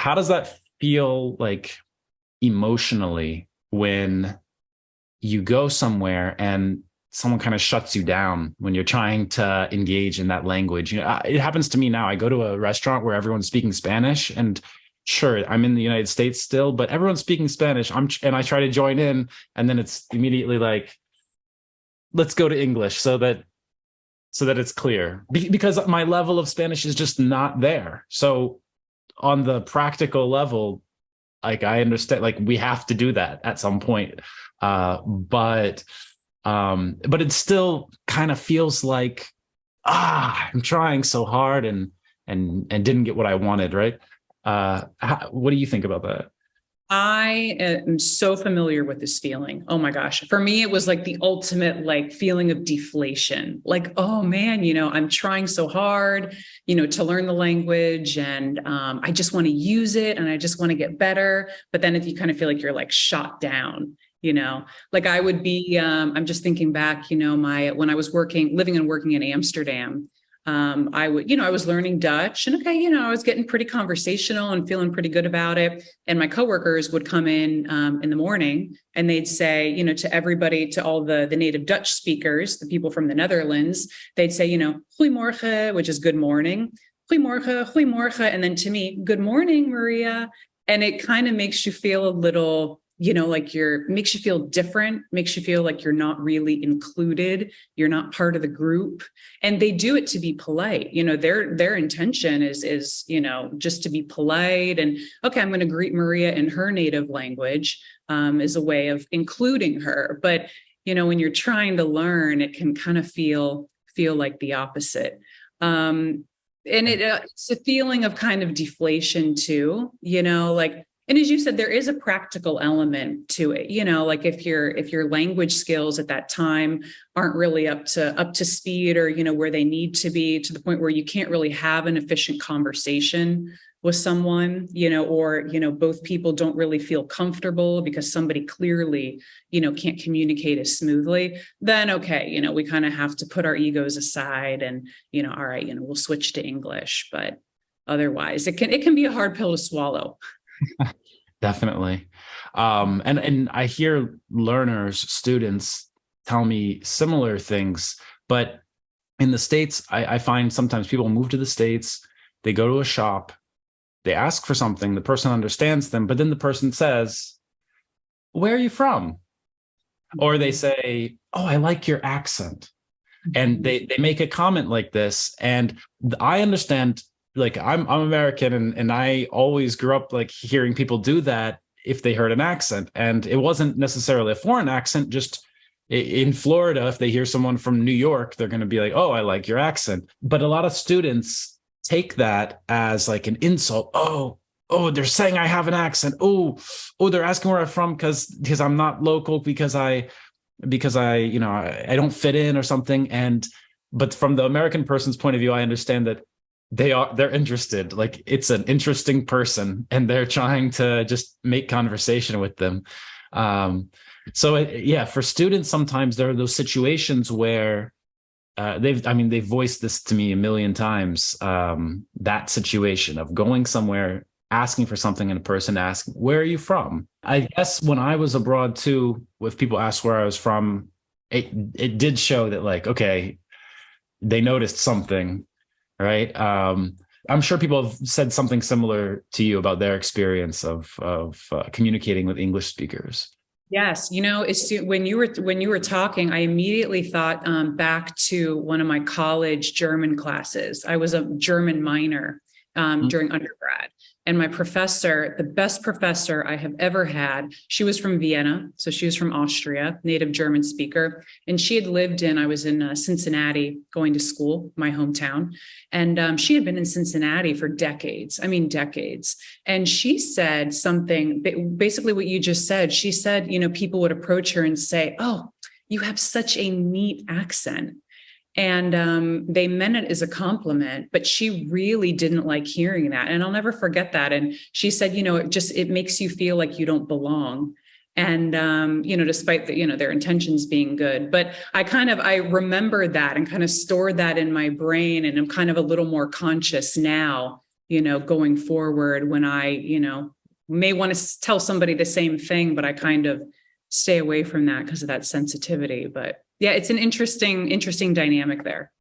how does that feel like emotionally when you go somewhere and someone kind of shuts you down when you're trying to engage in that language? It happens to me now. I go to a restaurant where everyone's speaking Spanish, and sure, I'm in the United States still, but everyone's speaking Spanish. And I try to join in, and then it's immediately like, let's go to English so that it's clear, because my level of Spanish is just not there. So on the practical level, like, I understand, like, we have to do that at some point. But it still kind of feels like, I'm trying so hard and didn't get what I wanted, right? What do you think about that? I am so familiar with this feeling. Oh my gosh. For me, it was like the ultimate like feeling of deflation. Like, oh man, I'm trying so hard, to learn the language, and I just want to use it and I just want to get better. But then if you kind of feel like you're like shot down, like I would be, I'm just thinking back, when I was living and working in Amsterdam. I was learning Dutch, and okay, I was getting pretty conversational and feeling pretty good about it. And my coworkers would come in the morning, and they'd say, to everybody, to all the native Dutch speakers, the people from the Netherlands, they'd say, goedemorgen, which is good morning, goedemorgen, goedemorgen, and then to me, good morning, Maria. And it kind of makes you feel a little, like makes you feel different, makes you feel like you're not really included, you're not part of the group. And they do it to be polite. Their intention is just to be polite. And okay, I'm going to greet Maria in her native language, as a way of including her. But when you're trying to learn, it can kind of feel like the opposite. And it's a feeling of kind of deflation too, and as you said, there is a practical element to it, like if your language skills at that time aren't really up to speed, or, where they need to be, to the point where you can't really have an efficient conversation with someone, or, both people don't really feel comfortable because somebody clearly, can't communicate as smoothly, then, okay, we kind of have to put our egos aside and, all right, we'll switch to English. But otherwise, it can be a hard pill to swallow. Definitely. And I hear students tell me similar things, but in the States, I find sometimes people move to the States, they go to a shop, they ask for something, the person understands them, but then the person says, "Where are you from?" Or they say, "Oh, I like your accent." And they make a comment like this. And I understand, like, I'm American, and I always grew up like hearing people do that if they heard an accent, and it wasn't necessarily a foreign accent. Just in Florida, if they hear someone from New York, they're going to be like, "Oh, I like your accent." But a lot of students take that as like an insult. Oh, they're saying I have an accent. Oh, they're asking where I'm from because I'm not local, because I I don't fit in or something. But from the American person's point of view, I understand that they're interested, like it's an interesting person, and they're trying to just make conversation with them. Yeah, for students, sometimes there are those situations where they've voiced this to me a million times, that situation of going somewhere, asking for something, and a person asking, "Where are you from?" I guess when I was abroad too, if people asked where I was from, it did show that, like, okay, they noticed something, right? I'm sure people have said something similar to you about their experience of communicating with English speakers. Yes, when you were talking, I immediately thought back to one of my college German classes. I was a German minor during undergrad. And my professor, the best professor I have ever had, she was from Vienna. So she was from Austria, native German speaker. And she had I was in Cincinnati going to school, my hometown. And she had been in Cincinnati for decades. I mean, decades. And she said something, basically what you just said. She said, people would approach her and say, "Oh, you have such a neat accent." And they meant it as a compliment, but she really didn't like hearing that. And I'll never forget that. And she said, it makes you feel like you don't belong. And, despite their intentions being good, but I remember that and kind of stored that in my brain. And I'm kind of a little more conscious now going forward when I, may want to tell somebody the same thing, but I kind of stay away from that because of that sensitivity. But yeah, it's an interesting dynamic there.